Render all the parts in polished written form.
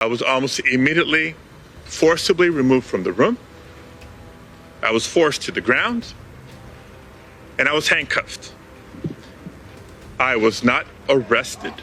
I was almost immediately forcibly removed from the room. I was forced to the ground, and I was handcuffed. I was not arrested.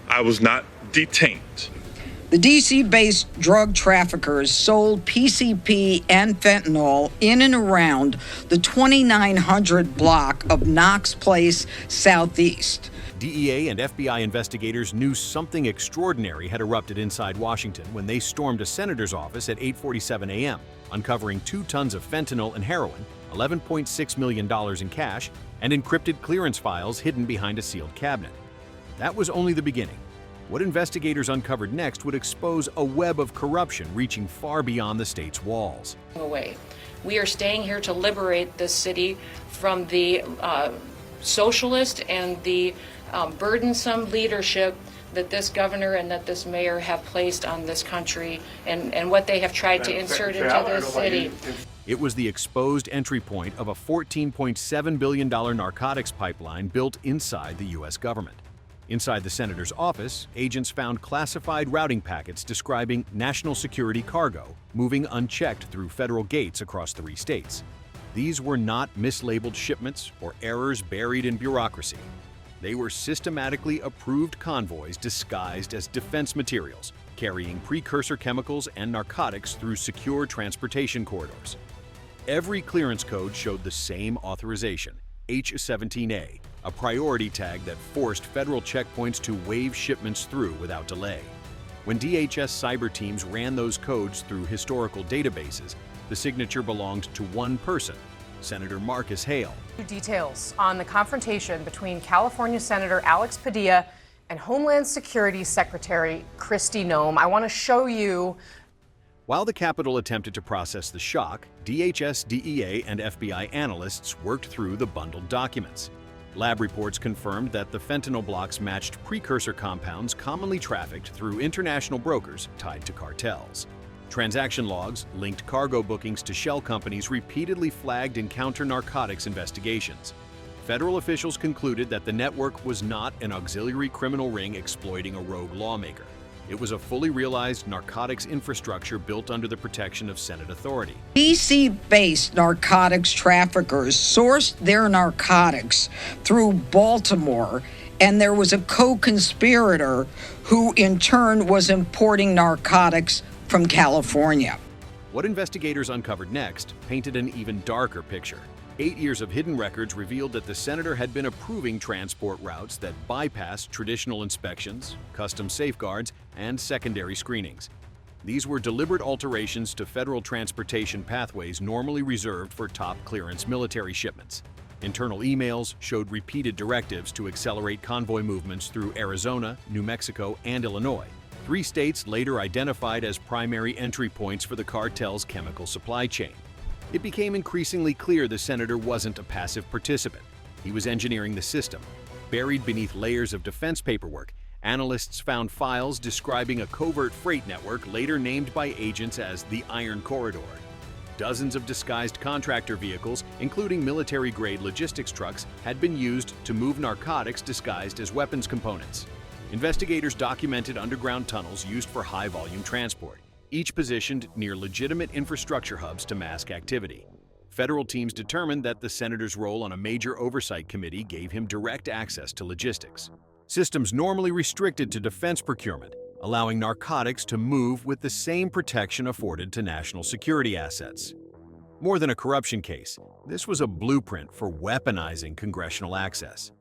I was not detained. The D.C.-based drug traffickers sold PCP and fentanyl in and around the 2900 block of Knox Place Southeast. DEA and FBI investigators knew something extraordinary had erupted inside Washington when they stormed a senator's office at 8:47 a.m., uncovering 2 tons of fentanyl and heroin, $11.6 million in cash, and encrypted clearance files hidden behind a sealed cabinet. That was only the beginning. What investigators uncovered next would expose a web of corruption reaching far beyond the state's walls. We are staying here to liberate this city from the socialist and the burdensome leadership that this governor and that this mayor have placed on this country and what they have tried to insert into this city. It was the exposed entry point of a $14.7 billion narcotics pipeline built inside the U.S. government. Inside the senator's office, agents found classified routing packets describing national security cargo moving unchecked through federal gates across 3 states. These were not mislabeled shipments or errors buried in bureaucracy. They were systematically approved convoys disguised as defense materials, carrying precursor chemicals and narcotics through secure transportation corridors. Every clearance code showed the same authorization, H-17A, a priority tag that forced federal checkpoints to wave shipments through without delay. When DHS cyber teams ran those codes through historical databases, the signature belonged to one person, Senator Marcus Hale. Details on the confrontation between California Senator Alex Padilla and Homeland Security Secretary Kristi Noem. I want to show you. While the Capitol attempted to process the shock, DHS, DEA, and FBI analysts worked through the bundled documents. Lab reports confirmed that the fentanyl blocks matched precursor compounds commonly trafficked through international brokers tied to cartels. Transaction logs linked cargo bookings to shell companies repeatedly flagged in counter-narcotics investigations. Federal officials concluded that the network was not an auxiliary criminal ring exploiting a rogue lawmaker. It was a fully realized narcotics infrastructure built under the protection of Senate authority. D.C.-based narcotics traffickers sourced their narcotics through Baltimore, and there was a co-conspirator who in turn was importing narcotics from California. What investigators uncovered next painted an even darker picture. 8 years of hidden records revealed that the senator had been approving transport routes that bypassed traditional inspections, customs safeguards, and secondary screenings. These were deliberate alterations to federal transportation pathways normally reserved for top clearance military shipments. Internal emails showed repeated directives to accelerate convoy movements through Arizona, New Mexico, and Illinois, 3 states later identified as primary entry points for the cartel's chemical supply chain. It became increasingly clear the senator wasn't a passive participant. He was engineering the system. Buried beneath layers of defense paperwork, analysts found files describing a covert freight network later named by agents as the Iron Corridor. Dozens of disguised contractor vehicles, including military-grade logistics trucks, had been used to move narcotics disguised as weapons components. Investigators documented underground tunnels used for high-volume transport, each positioned near legitimate infrastructure hubs to mask activity. Federal teams determined that the senator's role on a major oversight committee gave him direct access to logistics, systems normally restricted to defense procurement, allowing narcotics to move with the same protection afforded to national security assets. More than a corruption case, this was a blueprint for weaponizing congressional access.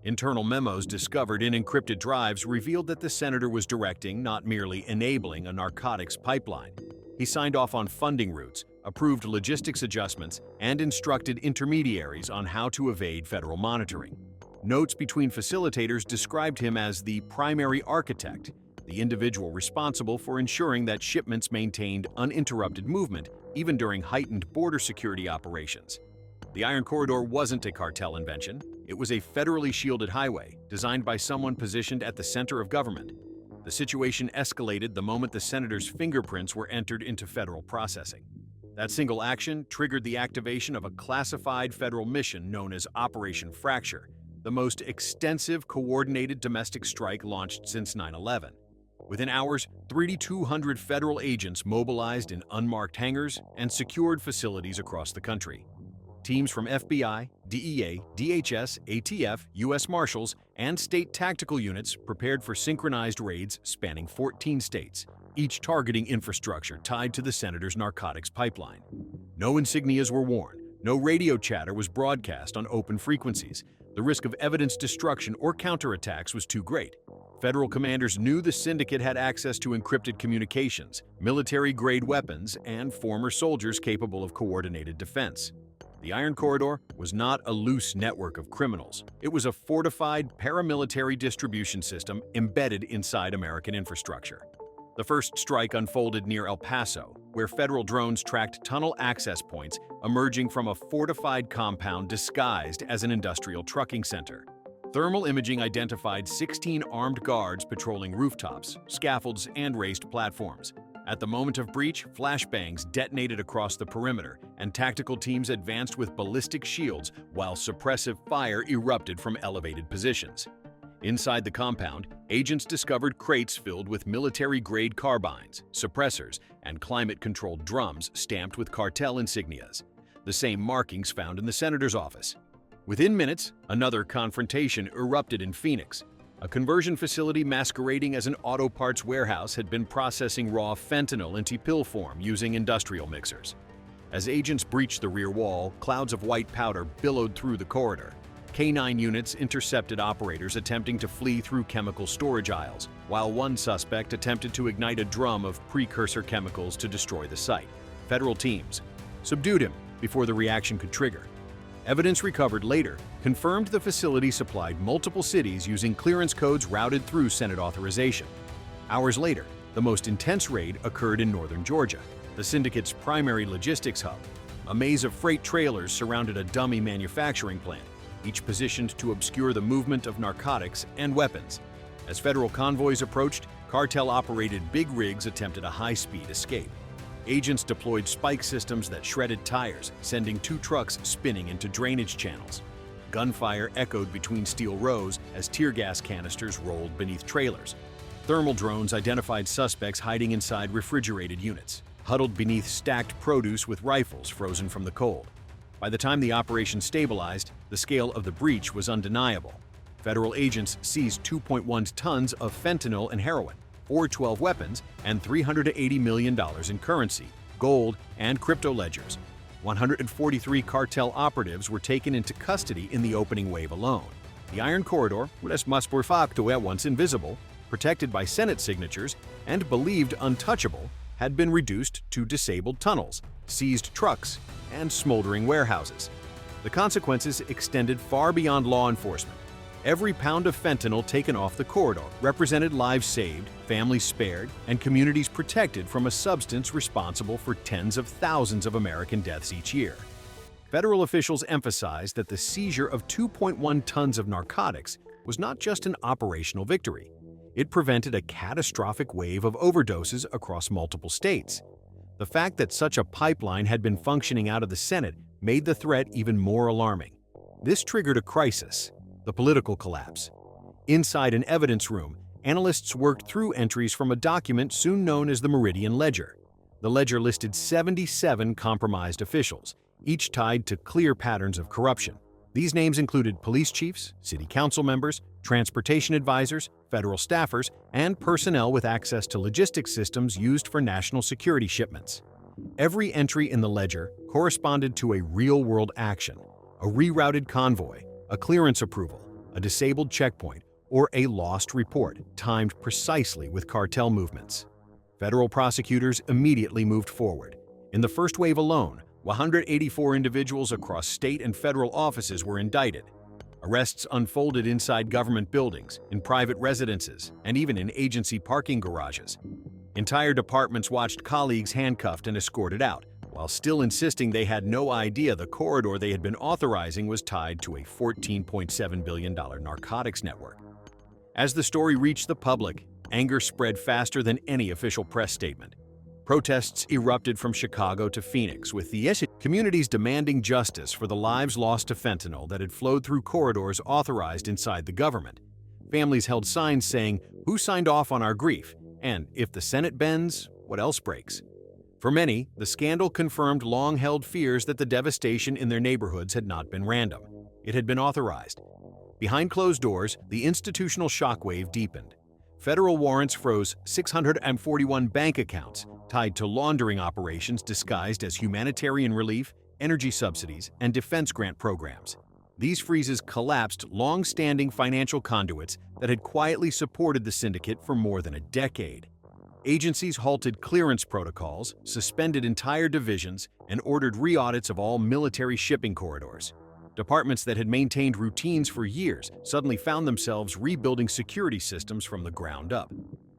Internal memos discovered in encrypted drives revealed that the senator was directing, not merely enabling, a narcotics pipeline. He signed off on funding routes, approved logistics adjustments, and instructed intermediaries on how to evade federal monitoring. Notes between facilitators described him as the primary architect, the individual responsible for ensuring that shipments maintained uninterrupted movement even during heightened border security operations. The Iron Corridor wasn't a cartel invention. It was a federally shielded highway designed by someone positioned at the center of government. The situation escalated the moment the senator's fingerprints were entered into federal processing. That single action triggered the activation of a classified federal mission known as Operation Fracture, the most extensive coordinated domestic strike launched since 9/11. Within hours, 3,200 federal agents mobilized in unmarked hangars and secured facilities across the country. Teams from FBI, DEA, DHS, ATF, U.S. Marshals, and state tactical units prepared for synchronized raids spanning 14 states, each targeting infrastructure tied to the senator's narcotics pipeline. No insignias were worn, no radio chatter was broadcast on open frequencies. The risk of evidence destruction or counterattacks was too great. Federal commanders knew the syndicate had access to encrypted communications, military-grade weapons, and former soldiers capable of coordinated defense. The Iron Corridor was not a loose network of criminals. It was a fortified paramilitary distribution system embedded inside American infrastructure. The first strike unfolded near El Paso, where federal drones tracked tunnel access points emerging from a fortified compound disguised as an industrial trucking center. Thermal imaging identified 16 armed guards patrolling rooftops, scaffolds, and raised platforms. At the moment of breach, flashbangs detonated across the perimeter, and tactical teams advanced with ballistic shields while suppressive fire erupted from elevated positions. Inside the compound, agents discovered crates filled with military-grade carbines, suppressors, and climate-controlled drums stamped with cartel insignias, the same markings found in the senator's office. Within minutes, another confrontation erupted in Phoenix. A conversion facility masquerading as an auto parts warehouse had been processing raw fentanyl into pill form using industrial mixers. As agents breached the rear wall, clouds of white powder billowed through the corridor. K-9 units intercepted operators attempting to flee through chemical storage aisles, while one suspect attempted to ignite a drum of precursor chemicals to destroy the site. Federal teams subdued him before the reaction could trigger. Evidence recovered later confirmed the facility supplied multiple cities using clearance codes routed through Senate authorization. Hours later, the most intense raid occurred in northern Georgia, the syndicate's primary logistics hub. A maze of freight trailers surrounded a dummy manufacturing plant, each positioned to obscure the movement of narcotics and weapons. As federal convoys approached, cartel-operated big rigs attempted a high-speed escape. Agents deployed spike systems that shredded tires, sending 2 trucks spinning into drainage channels. Gunfire echoed between steel rows as tear gas canisters rolled beneath trailers. Thermal drones identified suspects hiding inside refrigerated units, huddled beneath stacked produce with rifles frozen from the cold. By the time the operation stabilized, the scale of the breach was undeniable. Federal agents seized 2.1 tons of fentanyl and heroin, 412 weapons, and $380 million in currency, gold, and crypto ledgers. 143 cartel operatives were taken into custody in the opening wave alone. The Iron Corridor, once invisible, protected by Senate signatures, and believed untouchable, had been reduced to disabled tunnels, seized trucks, and smoldering warehouses. The consequences extended far beyond law enforcement. Every pound of fentanyl taken off the corridor represented lives saved, families spared, and communities protected from a substance responsible for tens of thousands of American deaths each year. Federal officials emphasized that the seizure of 2.1 tons of narcotics was not just an operational victory. It prevented a catastrophic wave of overdoses across multiple states. The fact that such a pipeline had been functioning out of the Senate made the threat even more alarming. This triggered a crisis, the political collapse. Inside an evidence room, analysts worked through entries from a document soon known as the Meridian Ledger. The ledger listed 77 compromised officials, each tied to clear patterns of corruption. These names included police chiefs, city council members, transportation advisors, federal staffers, and personnel with access to logistics systems used for national security shipments. Every entry in the ledger corresponded to a real-world action, a rerouted convoy, a clearance approval, a disabled checkpoint, or a lost report timed precisely with cartel movements. Federal prosecutors immediately moved forward. In the first wave alone, 184 individuals across state and federal offices were indicted. Arrests unfolded inside government buildings, in private residences, and even in agency parking garages. Entire departments watched colleagues handcuffed and escorted out, while still insisting they had no idea the corridor they had been authorizing was tied to a $14.7 billion narcotics network. As the story reached the public, anger spread faster than any official press statement. Protests erupted from Chicago to Phoenix, with the communities demanding justice for the lives lost to fentanyl that had flowed through corridors authorized inside the government. Families held signs saying, "Who signed off on our grief?" And if the Senate bends, what else breaks? For many, the scandal confirmed long-held fears that the devastation in their neighborhoods had not been random. It had been authorized. Behind closed doors, the institutional shockwave deepened. Federal warrants froze 641 bank accounts tied to laundering operations disguised as humanitarian relief, energy subsidies, and defense grant programs. These freezes collapsed long-standing financial conduits that had quietly supported the syndicate for more than a decade. Agencies halted clearance protocols, suspended entire divisions, and ordered re-audits of all military shipping corridors. Departments that had maintained routines for years suddenly found themselves rebuilding security systems from the ground up.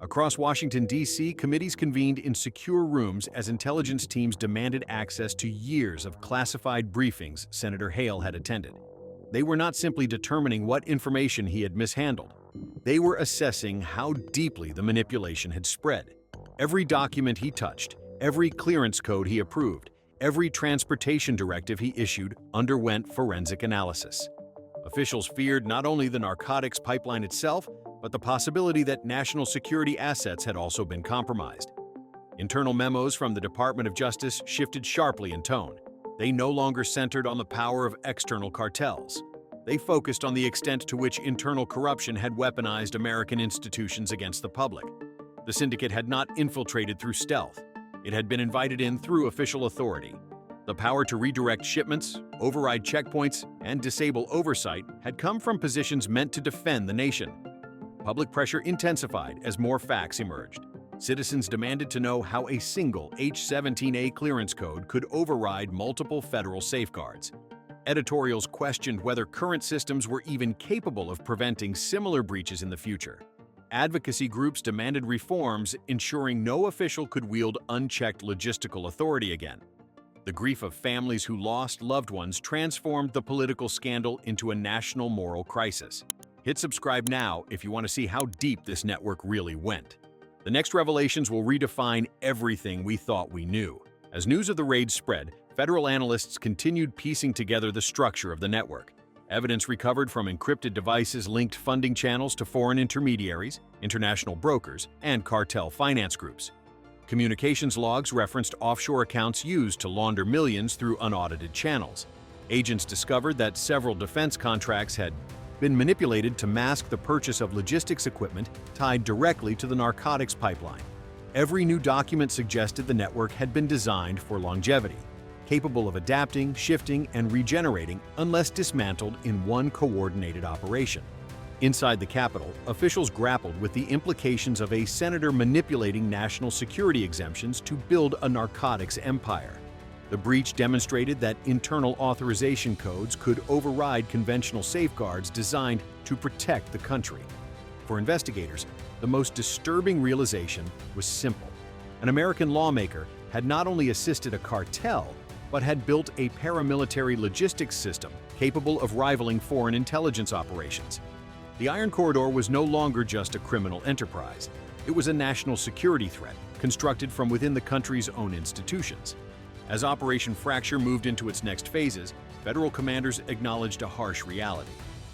Across Washington, D.C., committees convened in secure rooms as intelligence teams demanded access to years of classified briefings Senator Hale had attended. They were not simply determining what information he had mishandled. They were assessing how deeply the manipulation had spread. Every document he touched, every clearance code he approved, every transportation directive he issued underwent forensic analysis. Officials feared not only the narcotics pipeline itself, but the possibility that national security assets had also been compromised. Internal memos from the Department of Justice shifted sharply in tone. They no longer centered on the power of external cartels. They focused on the extent to which internal corruption had weaponized American institutions against the public. The syndicate had not infiltrated through stealth. It had been invited in through official authority. The power to redirect shipments, override checkpoints, and disable oversight had come from positions meant to defend the nation. Public pressure intensified as more facts emerged. Citizens demanded to know how a single H-17A clearance code could override multiple federal safeguards. Editorials questioned whether current systems were even capable of preventing similar breaches in the future. Advocacy groups demanded reforms, ensuring no official could wield unchecked logistical authority again. The grief of families who lost loved ones transformed the political scandal into a national moral crisis. Hit subscribe now if you want to see how deep this network really went. The next revelations will redefine everything we thought we knew. As news of the raid spread, federal analysts continued piecing together the structure of the network. Evidence recovered from encrypted devices linked funding channels to foreign intermediaries, international brokers, and cartel finance groups. Communications logs referenced offshore accounts used to launder millions through unaudited channels. Agents discovered that several defense contracts had been manipulated to mask the purchase of logistics equipment tied directly to the narcotics pipeline. Every new document suggested the network had been designed for longevity, capable of adapting, shifting, and regenerating unless dismantled in one coordinated operation. Inside the Capitol, officials grappled with the implications of a senator manipulating national security exemptions to build a narcotics empire. The breach demonstrated that internal authorization codes could override conventional safeguards designed to protect the country. For investigators, the most disturbing realization was simple. An American lawmaker had not only assisted a cartel, but had built a paramilitary logistics system capable of rivaling foreign intelligence operations. The Iron Corridor was no longer just a criminal enterprise. It was a national security threat, constructed from within the country's own institutions. As Operation Fracture moved into its next phases, federal commanders acknowledged a harsh reality.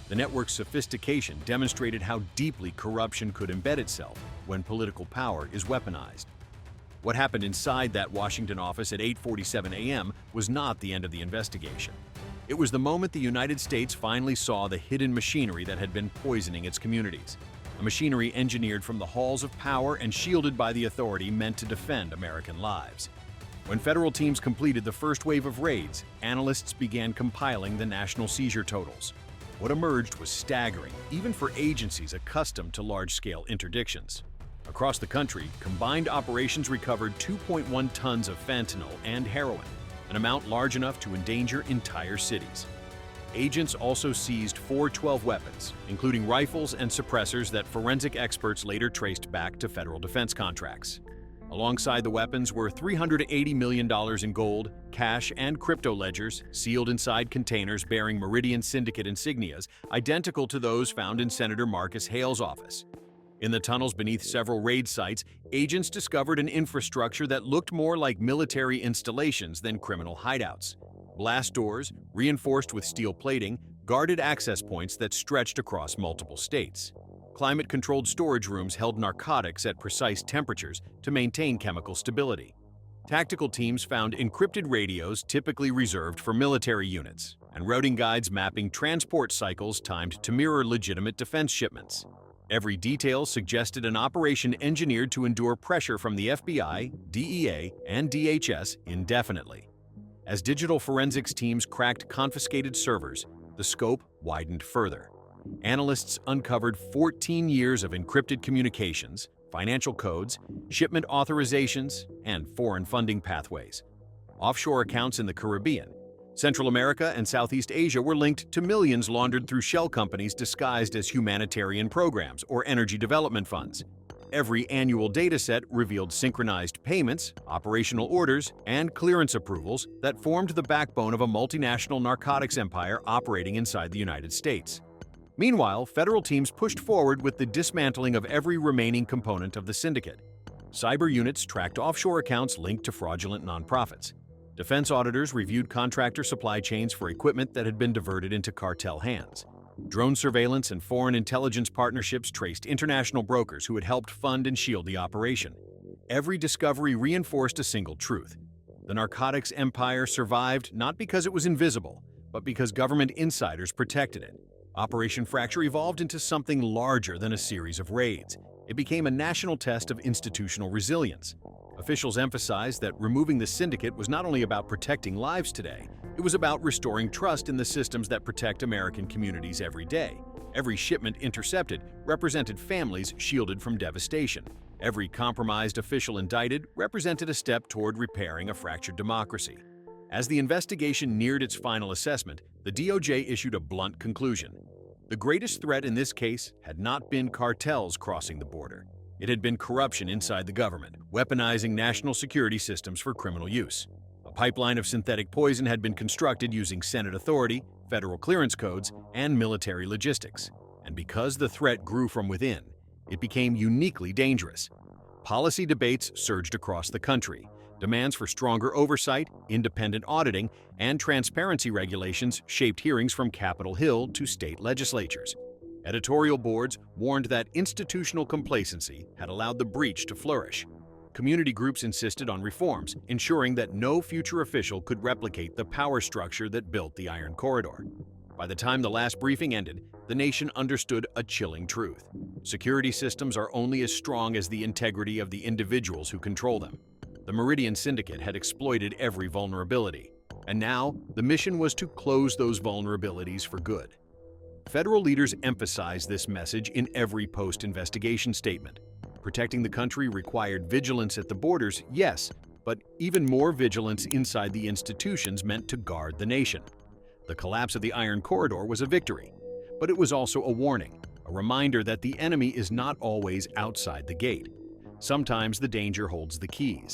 The network's sophistication demonstrated how deeply corruption could embed itself when political power is weaponized. What happened inside that Washington office at 8:47 a.m. was not the end of the investigation. It was the moment the United States finally saw the hidden machinery that had been poisoning its communities. A machinery engineered from the halls of power and shielded by the authority meant to defend American lives. When federal teams completed the first wave of raids, analysts began compiling the national seizure totals. What emerged was staggering, even for agencies accustomed to large-scale interdictions. Across the country, combined operations recovered 2.1 tons of fentanyl and heroin, an amount large enough to endanger entire cities. Agents also seized 412 weapons, including rifles and suppressors that forensic experts later traced back to federal defense contracts. Alongside the weapons were $380 million in gold, cash, and crypto ledgers sealed inside containers bearing Meridian Syndicate insignias identical to those found in Senator Marcus Hale's office. In the tunnels beneath several raid sites, agents discovered an infrastructure that looked more like military installations than criminal hideouts. Blast doors, reinforced with steel plating, guarded access points that stretched across multiple states. Climate-controlled storage rooms held narcotics at precise temperatures to maintain chemical stability. Tactical teams found encrypted radios typically reserved for military units, and routing guides mapping transport cycles timed to mirror legitimate defense shipments. Every detail suggested an operation engineered to endure pressure from the FBI, DEA, and DHS indefinitely. As digital forensics teams cracked confiscated servers, the scope widened further. Analysts uncovered 14 years of encrypted communications, financial codes, shipment authorizations, and foreign funding pathways. Offshore accounts in the Caribbean, Central America, and Southeast Asia were linked to millions laundered through shell companies disguised as humanitarian programs or energy development funds. Every annual dataset revealed synchronized payments, operational orders, and clearance approvals that formed the backbone of a multinational narcotics empire operating inside the United States. Meanwhile, federal teams pushed forward with the dismantling of every remaining component of the syndicate. Cyber units tracked offshore accounts linked to fraudulent nonprofits. Defense auditors reviewed contractor supply chains for equipment that had been diverted into cartel hands. Drone surveillance and foreign intelligence partnerships traced international brokers who had helped fund and shield the operation. Every discovery reinforced a single truth. The narcotics empire survived not because it was invisible, but because government insiders protected it. Operation Fracture evolved into something larger than a series of raids. It became a national test of institutional resilience. Officials emphasized that removing the syndicate was not only about protecting lives today, it was about restoring trust in the systems that protect American communities every day. Every shipment intercepted represented families shielded from devastation. Every compromised official indicted represented a step toward repairing a fractured democracy. As the investigation neared its final assessment, the DOJ issued a blunt conclusion. The greatest threat in this case had not been cartels crossing the border. It had been corruption inside the government, weaponizing national security systems for criminal use. A pipeline of synthetic poison had been constructed using Senate authority, federal clearance codes, and military logistics. And because the threat grew from within, it became uniquely dangerous. Policy debates surged across the country. Demands for stronger oversight, independent auditing, and transparency regulations shaped hearings from Capitol Hill to state legislatures. Editorial boards warned that institutional complacency had allowed the breach to flourish. Community groups insisted on reforms, ensuring that no future official could replicate the power structure that built the Iron Corridor. By the time the last briefing ended, the nation understood a chilling truth. Security systems are only as strong as the integrity of the individuals who control them. The Meridian Syndicate had exploited every vulnerability, and now the mission was to close those vulnerabilities for good. Federal leaders emphasized this message in every post-investigation statement. Protecting the country required vigilance at the borders, yes, but even more vigilance inside the institutions meant to guard the nation. The collapse of the Iron Corridor was a victory, but it was also a warning, a reminder that the enemy is not always outside the gate. Sometimes the danger holds the keys.